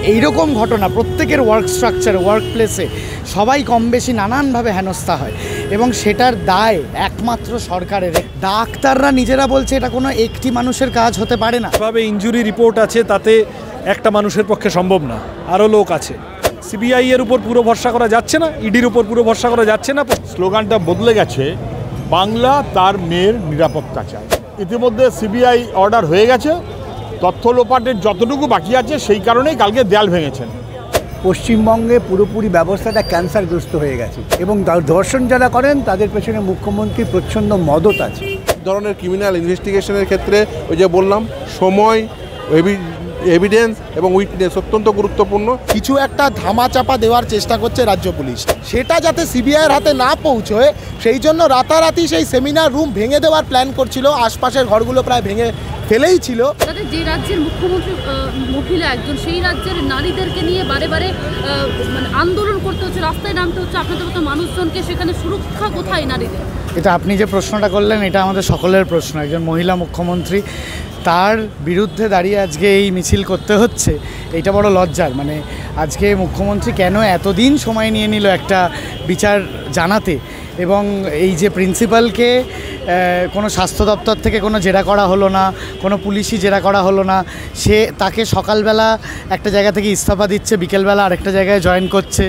এইরকম ঘটনা প্রত্যেকের ওয়ার্ক স্ট্রাকচারে, ওয়ার্ক প্লেসে সবাই কম বেশি নানানভাবে হেনস্থা হয় এবং সেটার দায় একমাত্র সরকারের। ডাক্তাররা নিজেরা বলছে এটা কোনো একটি মানুষের কাজ হতে পারে না। যেভাবে ইনজুরি রিপোর্ট আছে তাতে একটা মানুষের পক্ষে সম্ভব না, আরও লোক আছে। সিবিআই এর উপর পুরো ভরসা করা যাচ্ছে না, ইডির উপর পুরো ভরসা করা যাচ্ছে না। স্লোগানটা বদলে গেছে, বাংলা তার মেয়ের নিরাপত্তা চায়। ইতিমধ্যে সিবিআই অর্ডার হয়ে গেছে, তথ্য লোপাটের যতটুকু বাকি আছে সেই কারণেই কালকে দেয়াল ভেঙেছেন। পশ্চিমবঙ্গে পুরোপুরি ব্যবস্থাটা ক্যান্সারগ্রস্ত হয়ে গেছে এবং ধর্ষণ যারা করেন তাদের পেছনে মুখ্যমন্ত্রীর প্রচণ্ড মদত আছে। ধরনের ক্রিমিনাল ইনভেস্টিগেশনের ক্ষেত্রে ওই যে বললাম, সময়, এভিডেন্স এবং উইটনেস অত্যন্ত গুরুত্বপূর্ণ। কিছু একটা ধামাচাপা দেওয়ার চেষ্টা করছে রাজ্য পুলিশ, সেটা যাতে সিবিআইয়ের হাতে না পৌঁছয় সেই জন্য রাতারাতি সেই সেমিনার রুম ভেঙে দেওয়ার প্ল্যান করছিল। আশপাশের ঘরগুলো প্রায় ভেঙে ফেলেই ছিল। যে রাজ্যের মুখ্যমন্ত্রী মহিলা একজন, সেই রাজ্যের নারীদেরকে নিয়ে বারে বারে মানে আন্দোলন করতে হচ্ছে, রাস্তায় নামতে হচ্ছে আপনাদের মতো মানুষজনকে। সেখানে সুরক্ষা কোথায় নারীদের? এটা আপনি যে প্রশ্নটা করলেন এটা আমাদের সকলের প্রশ্ন। একজন মহিলা মুখ্যমন্ত্রী, তার বিরুদ্ধে দাঁড়িয়ে আজকে এই মিছিল করতে হচ্ছে, এইটা বড় লজ্জার। মানে আজকে মুখ্যমন্ত্রী কেন এতদিন সময় নিয়ে নিল একটা বিচার জানাতে, এবং এই যে প্রিন্সিপালকে কোনো স্বাস্থ্য দপ্তর থেকে কোনো জেরা করা হলো না, কোনো পুলিশই জেরা করা হলো না, সে তাকে সকালবেলা একটা জায়গা থেকে ইস্তফা দিচ্ছে, বিকেলবেলা আরেকটা জায়গায় জয়েন করছে।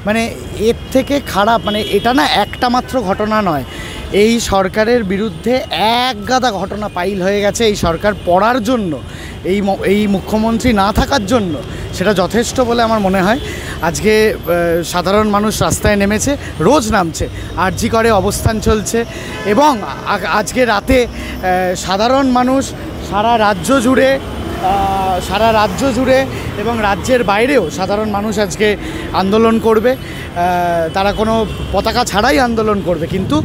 মানে এর থেকে খারাপ, মানে এটা না একটা মাত্র ঘটনা নয়, এই সরকারের বিরুদ্ধে এক গাদা ঘটনা পাইল হয়ে গেছে। এই সরকার পড়ার জন্য, এই মুখ্যমন্ত্রী না থাকার জন্য সেটা যথেষ্ট বলে আমার মনে হয়। আজকে সাধারণ মানুষ রাস্তায় নেমেছে, রোজ নামছে, আরজি করে অবস্থান চলছে, এবং আজকে রাতে সাধারণ মানুষ সারা রাজ্য জুড়ে এবং রাজ্যের বাইরেও সাধারণ মানুষ আজকে আন্দোলন করবে। তারা কোনো পতাকা ছাড়াই আন্দোলন করবে, কিন্তু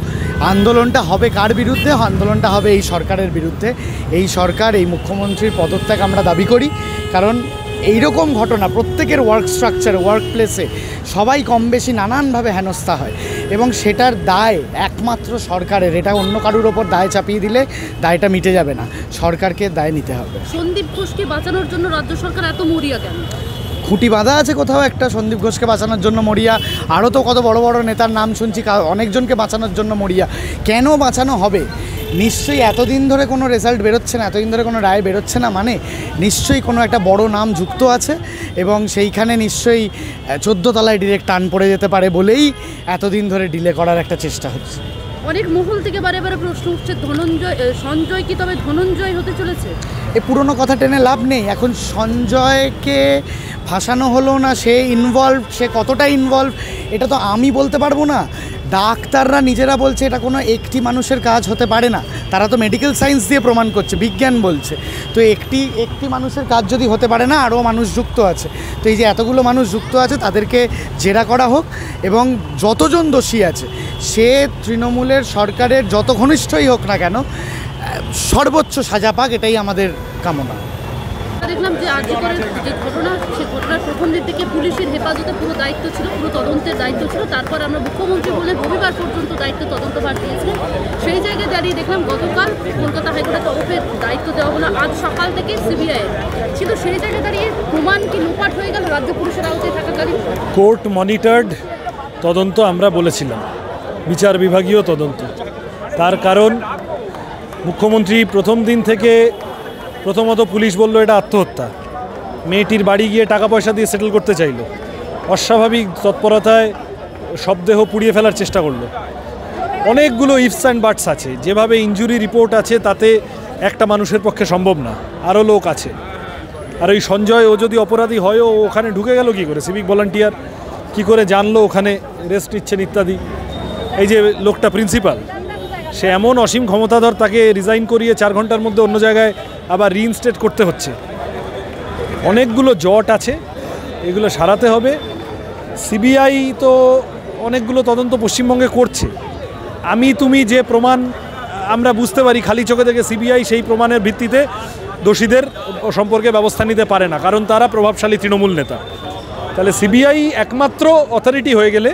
আন্দোলনটা হবে কার বিরুদ্ধে? আন্দোলনটা হবে এই সরকারের বিরুদ্ধে। এই সরকার, এই মুখ্যমন্ত্রীর পদত্যাগ আমরা দাবি করি, কারণ এইরকম ঘটনা প্রত্যেকের ওয়ার্ক স্ট্রাকচারে, ওয়ার্ক প্লেসে সবাই কম বেশি নানানভাবে হেনস্থা হয় এবং সেটার দায় একমাত্র সরকারের। এটা অন্য কারুর ওপর দায় চাপিয়ে দিলে দায়টা মিটে যাবে না, সরকারকে দায় নিতে হবে। সন্দীপ ঘোষকে বাঁচানোর জন্য রাজ্য সরকার এত মরিয়া কেন? খুঁটি বাঁধা আছে কোথাও একটা সন্দীপ ঘোষকে বাঁচানোর জন্য মরিয়া। আরও তো কত বড় বড় নেতার নাম শুনছি, অনেকজনকে বাঁচানোর জন্য মরিয়া। কেন বাঁচানো হবে? নিশ্চয়ই এতদিন ধরে কোনো রেজাল্ট বেরোচ্ছে না, এতদিন ধরে কোনো রায় বেরোচ্ছে না, মানে নিশ্চয়ই কোনো একটা বড় নাম যুক্ত আছে এবং সেইখানে নিশ্চয়ই 14 তলায় ডিরেক্ট টান পড়ে যেতে পারে বলেই এতদিন ধরে ডিলে করার একটা চেষ্টা হচ্ছে। অনেক মহল থেকে বারে বারে প্রশ্ন উঠছে, সঞ্জয় কি তবে ধনঞ্জয় হতে চলেছে? এই পুরনো কথা টেনে লাভ নেই। এখন সঞ্জয়কে ফাঁসানো হলো না, সে ইনভলভ, সে কতটা ইনভলভ এটা তো আমি বলতে পারবো না। ডাক্তাররা নিজেরা বলছে এটা কোনো একটি মানুষের কাজ হতে পারে না, তারা তো মেডিকেল সায়েন্স দিয়ে প্রমাণ করছে, বিজ্ঞান বলছে। তো একটি মানুষের কাজ যদি হতে পারে না, আরও মানুষ যুক্ত আছে। তো এই যে এতগুলো মানুষ যুক্ত আছে তাদেরকে জেরা করা হোক, এবং যতজন দোষী আছে সে তৃণমূলের সরকারের যত ঘনিষ্ঠই হোক না কেন, সর্বোচ্চ সাজা পাক, এটাই আমাদের কামনা। দেখলাম যে আজকের যে ঘটনা, সেই ঘটনার প্রথম দিন থেকে পুলিশের হেফাজতে পুরো দায়িত্ব ছিল, পুরো তদন্তের দায়িত্ব ছিল। তারপর আমরা মুখ্যমন্ত্রী বলে রবিবার পর্যন্ত দায়িত্ব তদন্তভার দিয়েছিলেন। সেই জায়গায় দাঁড়িয়ে দেখলাম গতকাল কলকাতা হাইকোর্টের তরফের দায়িত্ব দেওয়া হলো আজ সকাল থেকে সিবিআই ছিল। সেই জায়গায় দাঁড়িয়ে প্রমাণ কি লোপাট হয়ে গেল রাজ্য পুলিশের আওতায় থাকাকালীন? কোর্ট মনিটর্ড তদন্ত আমরা বলেছিলাম, বিচার বিভাগীয় তদন্ত। তার কারণ মুখ্যমন্ত্রী প্রথম দিন থেকে প্রথমত পুলিশ বলল এটা আত্মহত্যা, মেয়েটির বাড়ি গিয়ে টাকা পয়সা দিয়ে সেটেল করতে চাইল, অস্বাভাবিক তৎপরতায় শবদেহ পুড়িয়ে ফেলার চেষ্টা করলো। অনেকগুলো ইফস অ্যান্ড বাটস আছে। যেভাবে ইনজুরি রিপোর্ট আছে তাতে একটা মানুষের পক্ষে সম্ভব না, আরও লোক আছে। আর ওই সঞ্জয়, ও যদি অপরাধী হয়, ও ওখানে ঢুকে গেল কী করে? সিভিক ভলান্টিয়ার কী করে জানলো ওখানে রেস্ট নিচ্ছেন ইত্যাদি? এই যে লোকটা প্রিন্সিপাল, সে এমন অসীম ক্ষমতাধর, তাকে রিজাইন করিয়ে 4 ঘন্টার মধ্যে অন্য জায়গায় আবার রিইনস্টেট করতে হচ্ছে। অনেকগুলো জট আছে, এগুলো সারাতে হবে। সিবিআই তো অনেকগুলো তদন্ত পশ্চিমবঙ্গে করছে। তুমি যে প্রমাণ আমরা বুঝতে পারি খালি চোখে দেখে, সিবিআই সেই প্রমাণের ভিত্তিতে দোষীদের সম্পর্কে ব্যবস্থা নিতে পারে না, কারণ তারা প্রভাবশালী তৃণমূল নেতা। তাহলে সিবিআই একমাত্র অথরিটি হয়ে গেলে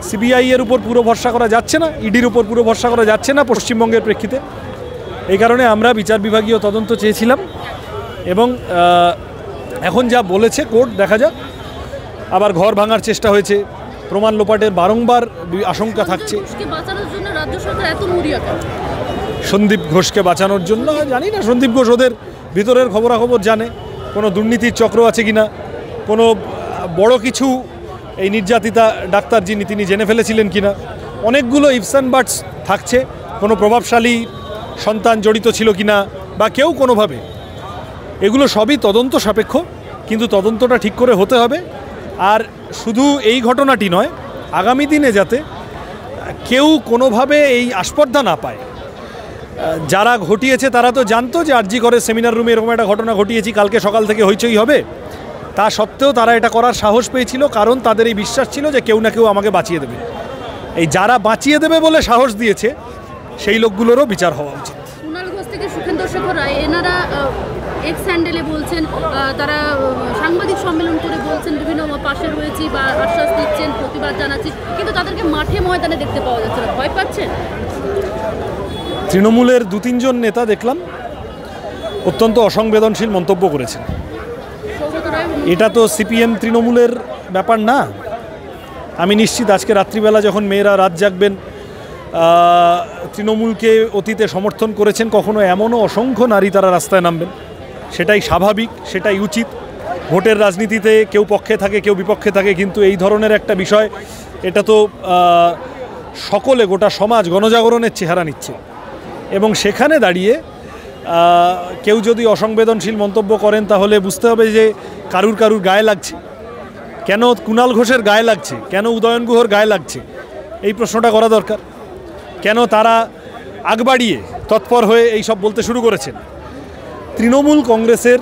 সিবিআই এর উপর পুরো ভরসা করা যাচ্ছে না, ইডির উপর পুরো ভরসা করা যাচ্ছে না পশ্চিমবঙ্গের প্রেক্ষিতে। এই কারণে আমরা বিচার বিভাগীয় তদন্ত চেয়েছিলাম এবং এখন যা বলেছে কোর্ট দেখা যাক। আবার ঘর ভাঙার চেষ্টা হয়েছে, প্রমাণ লোপাটের বারংবার আশঙ্কা থাকছে। সন্দীপ ঘোষকে বাঁচানোর জন্য জানি না, সন্দীপ ঘোষ ওদের ভিতরের খবরাখবর জানে, কোনো দুর্নীতির চক্র আছে কিনা, কোনো বড় কিছু এই নির্যাতিতা ডাক্তার যিনি তিনি জেনে ফেলেছিলেন কিনা, অনেকগুলো ইফস অ্যান্ড বাটস থাকছে। কোনো প্রভাবশালী সন্তান জড়িত ছিল কিনা বা কেউ কোনোভাবে, এগুলো সবই তদন্ত সাপেক্ষ, কিন্তু তদন্তটা ঠিক করে হতে হবে। আর শুধু এই ঘটনাটি নয়, আগামী দিনে যাতে কেউ কোনোভাবে এই আস্পর্ধা না পায়। যারা ঘটিয়েছে তারা তো জানতো যে আরজি করে সেমিনার রুমে এরকম একটা ঘটনা ঘটিয়েছি, কালকে সকাল থেকে হইচই হবে। তা সত্ত্বেও তারা এটা করার সাহস পেয়েছিল, কারণ তাদের এই বিশ্বাস ছিল যে কেউ না কেউ আমাকে বাঁচিয়ে দেবে। এই যারা বাঁচিয়ে দেবে বলে সাহস দিয়েছে সেই লোকগুলোরও বিচার হওয়া উচিত। কুণাল ঘোষ থেকে সুখেন্দু শেখর রায় এনারা এক্স হ্যান্ডেলে বলছেন, তারা সাংবাদিক সম্মেলন করে বলছেন বিভিন্ন পাশে রয়েছি বা আশ্বাস দিচ্ছেন, প্রতিবাদ জানাচ্ছি, কিন্তু তাদেরকে মাঠে ময়দানে দেখতে পাওয়া যাচ্ছে না। ভয় পাচ্ছেন? তৃণমূলের 2-3 নেতা দেখলাম অত্যন্ত অসংবেদনশীল মন্তব্য করেছেন। এটা তো সিপিএম তৃণমূলের ব্যাপার না। আমি নিশ্চিত আজকে রাত্রিবেলা যখন মেয়েরা রাত জাগবেন, তৃণমূলকে অতীতে সমর্থন করেছেন, কখনো এমনও অসংখ্য নারী তারা রাস্তায় নামবেন। সেটাই স্বাভাবিক, সেটাই উচিত। ভোটের রাজনীতিতে কেউ পক্ষে থাকে কেউ বিপক্ষে থাকে, কিন্তু এই ধরনের একটা বিষয়, এটা তো সকলে, গোটা সমাজ গণজাগরণের চেহারা নিচ্ছে। এবং সেখানে দাঁড়িয়ে কেউ যদি অসংবেদনশীল মন্তব্য করেন তাহলে বুঝতে হবে যে কারুর গায়ে লাগছে। কেন কুণাল ঘোষের গায়ে লাগছে, কেন উদয়ন গুহর গায়ে লাগছে, এই প্রশ্নটা করা দরকার। কেন তারা আগ বাড়িয়ে তৎপর হয়ে এই সব বলতে শুরু করেছেন? তৃণমূল কংগ্রেসের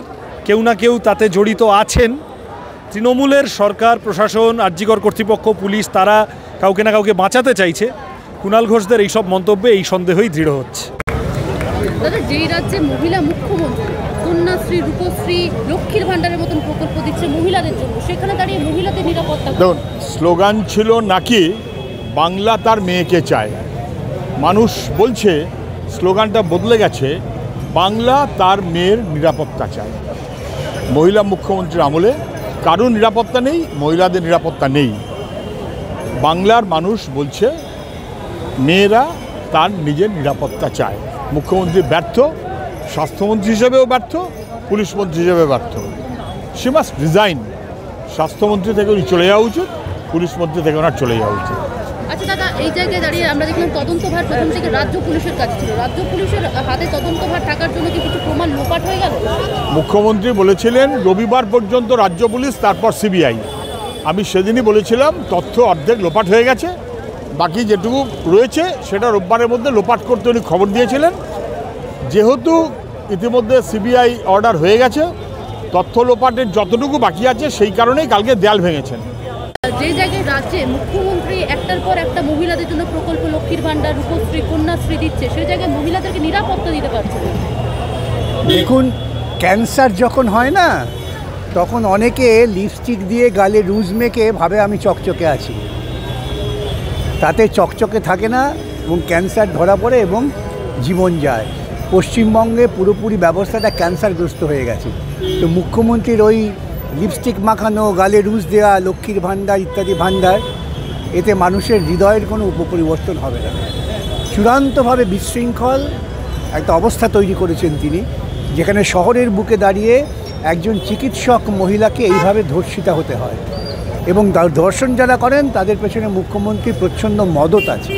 কেউ না কেউ তাতে জড়িত আছেন। তৃণমূলের সরকার, প্রশাসন, আরজিকর কর্তৃপক্ষ, পুলিশ, তারা কাউকে না কাউকে বাঁচাতে চাইছে। কুণাল ঘোষদের এইসব মন্তব্যে এই সন্দেহই দৃঢ় হচ্ছে। দাদা, যেই রাজ্যে মহিলা মুখ্যমন্ত্রী কন্যাশ্রী, রূপশ্রী, লক্ষ্মীর ভাণ্ডারের মতন প্রকল্প দিচ্ছে মহিলাদের জন্য, সেখানে দাঁড়িয়ে মহিলাদের নিরাপত্তা। দেখুন, স্লোগান ছিল নাকি বাংলা তার মেয়েকে চায়। মানুষ বলছে স্লোগানটা বদলে গেছে, বাংলা তার মেয়ের নিরাপত্তা চায়। মহিলা মুখ্যমন্ত্রীর আমলে কারোর নিরাপত্তা নেই, মহিলাদের নিরাপত্তা নেই। বাংলার মানুষ বলছে মেয়েরা তার নিজের নিরাপত্তা চায়। মুখ্যমন্ত্রী ব্যর্থ, স্বাস্থ্যমন্ত্রী হিসেবেও ব্যর্থ, পুলিশ মন্ত্রী হিসেবে ব্যর্থ। She must resign. স্বাস্থ্যমন্ত্রী থেকে উনি চলে যাওয়া উচিত, পুলিশ মন্ত্রী থেকে ওনার চলে যাওয়া উচিত। আচ্ছা দাদা, এই জায়গায় দাঁড়িয়ে আমরা দেখলাম তদন্তভার প্রথম থেকে রাজ্য পুলিশের কাছে ছিল। রাজ্য পুলিশের হাতে তদন্তভার থাকার জন্য কি কিছু প্রমাণ লোপাট হয়ে গেল? মুখ্যমন্ত্রী বলেছিলেন রবিবার পর্যন্ত রাজ্য পুলিশ, তারপর সিবিআই। আমি সেদিনই বলেছিলাম তথ্য অর্ধেক লোপাট হয়ে গেছে, বাকি যেটুকু রয়েছে সেটা রোববারের মধ্যে লোপাট করতে উনি খবর দিয়েছিলেন। যেহেতু ইতিমধ্যে সিবিআই অর্ডার হয়ে গেছে, তথ্য লোপাটের যতটুকু বাকি আছে সেই কারণেই কালকে দেয়াল ভেঙেছেন। যে জায়গায় রাজ্যে মুখ্যমন্ত্রী একটার পর একটা মহিলাদের জন্য প্রকল্প, লক্ষ্মীর ভাণ্ডার, রূপশ্রী, কন্যাশ্রী দিচ্ছে, সেই জায়গায় মহিলাদেরকে নিরাপত্তা দিতে পারছে না। দেখুন, ক্যান্সার যখন হয় না, তখন অনেকে লিপস্টিক দিয়ে গালে রুজ মেখে ভাবে আমি চকচকে আছি। তাতে চকচকে থাকে না এবং ক্যান্সার ধরা পড়ে এবং জীবন যায়। পশ্চিমবঙ্গে পুরোপুরি ব্যবস্থাটা ক্যান্সারগ্রস্ত হয়ে গেছে। তো মুখ্যমন্ত্রীর ওই লিপস্টিক মাখানো, গালে রুজ দেওয়া, লক্ষ্মীর ভাণ্ডার ইত্যাদি ভাণ্ডার, এতে মানুষের হৃদয়ের কোনো উপপরিবর্তন হবে না। চূড়ান্তভাবে বিশৃঙ্খল একটা অবস্থা তৈরি করেছেন তিনি, যেখানে শহরের বুকে দাঁড়িয়ে একজন চিকিৎসক মহিলাকে এইভাবে ধর্ষিতা হতে হয় এবং ধর্ষণ যারা করেন তাদের পেছনে মুখ্যমন্ত্রীর প্রচ্ছন্ন মদত আছে।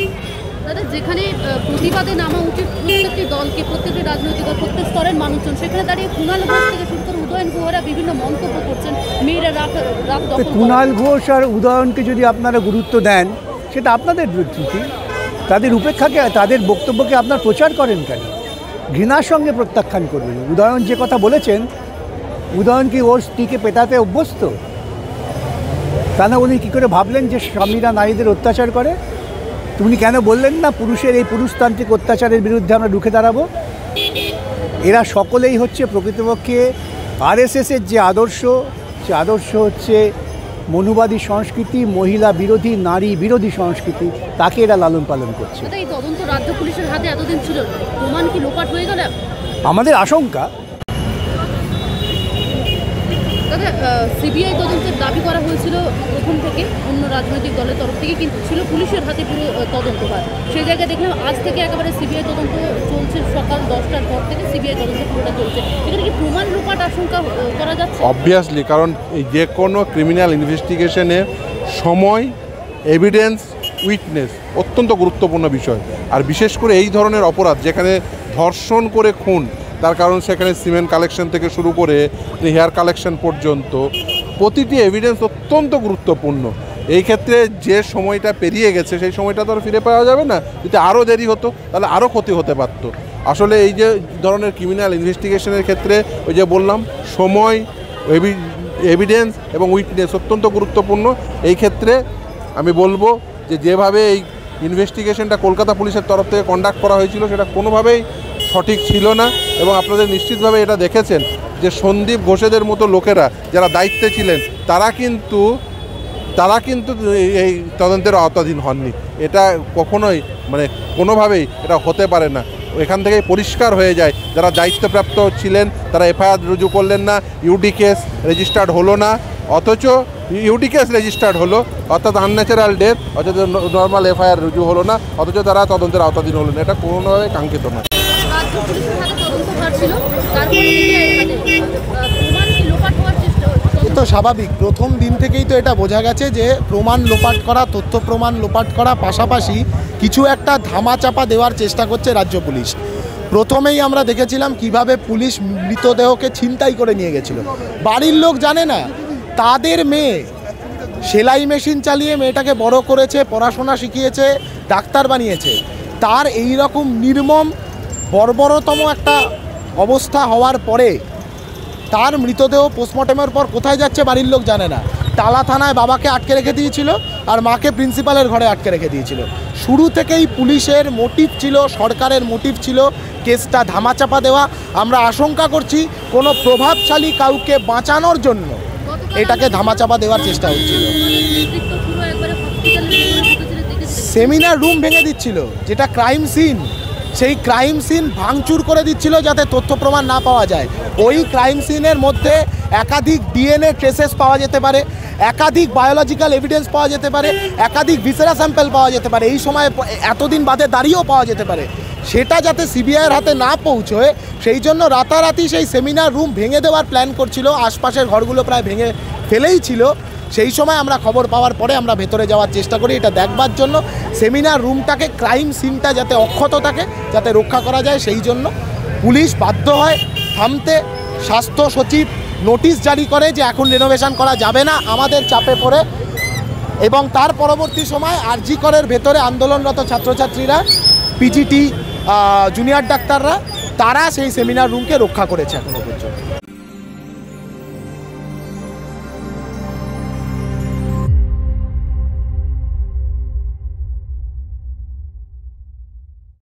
দাদা, যেখানে প্রতিবাদে নামা উচিত প্রত্যেকটি দলকে, প্রত্যেকটি রাজনৈতিক দল, প্রত্যেক স্তরের মানুষজন, সেখানে দাঁড়িয়ে কুণাল ঘোষ থেকে শুরু করে উদয়ন গুহরা বিভিন্ন মন্তব্য করছেন, মেয়েরা রাত দখল। কুণাল ঘোষ আর উদয়নকে যদি আপনারা গুরুত্ব দেন সেটা আপনাদের ত্রুটি। তাদের উপেক্ষাকে, তাদের বক্তব্যকে আপনার প্রচার করেন কেন? ঘৃণার সঙ্গে প্রত্যাখ্যান করবেন। উদয়ন যে কথা বলেছেন, উদয়ন কি ওর স্ত্রীকে পেটাতে অভ্যস্ত? তা না, উনি কী করে ভাবলেন যে স্বামীরা নারীদের অত্যাচার করে? উনি কেন বললেন না পুরুষের এই পুরুষতান্ত্রিক অত্যাচারের বিরুদ্ধে আমরা রুখে দাঁড়াবো? এরা সকলেই হচ্ছে প্রকৃতপক্ষে আরএসএসের যে আদর্শ, সে আদর্শ হচ্ছে মনুবাদী সংস্কৃতি, মহিলা বিরোধী, নারী বিরোধী সংস্কৃতি, তাকে এরা লালন পালন করছে। এই তদন্ত রাজ্য পুলিশের হাতে এতদিন ছিল, প্রমাণ কি লোপাট হয়ে গেল? আমাদের আশঙ্কা। দাদা, সিবিআই তদন্তের দাবি করা হয়েছিল প্রথম থেকে অন্য রাজনৈতিক দলের তরফ থেকে, কিন্তু ছিল পুলিশের হাতে পুরো তদন্তভার। সেই জায়গায় দেখলাম আজ থেকে একেবারে সিবিআই তদন্ত চলছে, সকাল 10টার পর থেকে সিবিআই তদন্ত পুরোটা চলছে। এখানে কি প্রমাণ লোপাট আশঙ্কা করা যাচ্ছে? অবভিয়াসলি, কারণ যে কোনো ক্রিমিনাল ইনভেস্টিগেশনে সময়, এভিডেন্স, উইটনেস অত্যন্ত গুরুত্বপূর্ণ বিষয়। আর বিশেষ করে এই ধরনের অপরাধ যেখানে ধর্ষণ করে খুন, তার কারণ সেখানে সিমেন্ট কালেকশন থেকে শুরু করে হেয়ার কালেকশন পর্যন্ত প্রতিটি এভিডেন্স অত্যন্ত গুরুত্বপূর্ণ। এই ক্ষেত্রে যে সময়টা পেরিয়ে গেছে সেই সময়টা তো আর ফিরে পাওয়া যাবে না। যদি আরও দেরি হতো তাহলে আরও ক্ষতি হতে পারত। আসলে এই যে ধরনের ক্রিমিনাল ইনভেস্টিগেশনের ক্ষেত্রে ওই যে বললাম, সময়, এভিডেন্স এবং উইটনেস অত্যন্ত গুরুত্বপূর্ণ। এই ক্ষেত্রে আমি বলবো যে যেভাবে এই ইনভেস্টিগেশনটা কলকাতা পুলিশের তরফ থেকে কন্ডাক্ট করা হয়েছিল সেটা কোনোভাবেই সঠিক ছিল না। এবং আপনাদের নিশ্চিতভাবে এটা দেখেছেন যে সন্দীপ ঘোষেদের মতো লোকেরা যারা দায়িত্বে ছিলেন তারা কিন্তু এই তদন্তের আওতাধীন হননি। এটা কখনোই কোনোভাবেই এটা হতে পারে না। এখান থেকেই পরিষ্কার হয়ে যায় যারা দায়িত্বপ্রাপ্ত ছিলেন তারা এফআইআর রুজু করলেন না, ইউডি কেস রেজিস্টার্ড হলো না, অথচ ইউডি কেস রেজিস্টার্ড হলো, অর্থাৎ আনন্যাচারাল ডেথ, অথচ নর্মাল এফআইআর রুজু হলো না, অথচ তারা তদন্তের আওতাধীন হলো না। এটা কোনোভাবে কাঙ্ক্ষিত নয়। তো স্বাভাবিক, প্রথম দিন থেকেই তো এটা বোঝা গেছে যে প্রমাণ লোপাট করা, তথ্য প্রমাণ লোপাট করা, পাশাপাশি কিছু একটা ধামাচাপা দেওয়ার চেষ্টা করছে রাজ্য পুলিশ। প্রথমেই আমরা দেখেছিলাম কিভাবে পুলিশ মৃতদেহকে ছিনতাই করে নিয়ে গেছিল। বাড়ির লোক জানে না, তাদের মেয়ে সেলাই মেশিন চালিয়ে মেয়েটাকে বড় করেছে, পড়াশোনা শিখিয়েছে, ডাক্তার বানিয়েছে। তার এই রকম নির্মম বর্বরতম একটা অবস্থা হওয়ার পরে তার মৃতদেহ পোস্টমর্টমের পর কোথায় যাচ্ছে বাড়ির লোক জানে না। টালা থানায় বাবাকে আটকে রেখে দিয়েছিল আর মাকে প্রিন্সিপালের ঘরে আটকে রেখে দিয়েছিল। শুরু থেকেই পুলিশের মোটিভ ছিল, সরকারের মোটিভ ছিল কেসটা ধামাচাপা দেওয়া। আমরা আশঙ্কা করছি কোনো প্রভাবশালী কাউকে বাঁচানোর জন্য এটাকে ধামাচাপা দেওয়ার চেষ্টা হচ্ছিল। সেমিনার রুম ভেঙে দিচ্ছিল, যেটা ক্রাইম সিন, সেই ক্রাইম সিন ভাঙচুর করে দিচ্ছিল যাতে তথ্য প্রমাণ না পাওয়া যায়। ওই ক্রাইম সিনের মধ্যে একাধিক ডিএনএ ট্রেসেস পাওয়া যেতে পারে, একাধিক বায়োলজিক্যাল এভিডেন্স পাওয়া যেতে পারে, একাধিক ভিসেরা স্যাম্পল পাওয়া যেতে পারে, এই সময় এতদিন বাদে দাঁড়িয়েও পাওয়া যেতে পারে। সেটা যাতে সিবিআইয়ের হাতে না পৌঁছয় সেই জন্য রাতারাতি সেই সেমিনার রুম ভেঙে দেওয়ার প্ল্যান করছিল। আশপাশের ঘরগুলো প্রায় ভেঙে ফেলেই ছিল। সেই সময় আমরা খবর পাওয়ার পরে আমরা ভেতরে যাওয়ার চেষ্টা করি এটা দেখবার জন্য, সেমিনার রুমটাকে, ক্রাইম সিনটা যাতে অক্ষত থাকে, যাতে রক্ষা করা যায়। সেই জন্য পুলিশ বাধ্য হয় থামতে। স্বাস্থ্য সচিব নোটিশ জারি করে যে এখন রিনোভেশন করা যাবে না আমাদের চাপে পড়ে, এবং তার পরবর্তী সময় আরজি করের ভেতরে আন্দোলনরত ছাত্রছাত্রীরা, পিজিটি জুনিয়র ডাক্তাররা, তারা সেই সেমিনার রুমকে রক্ষা করেছে এখনো পর্যন্ত।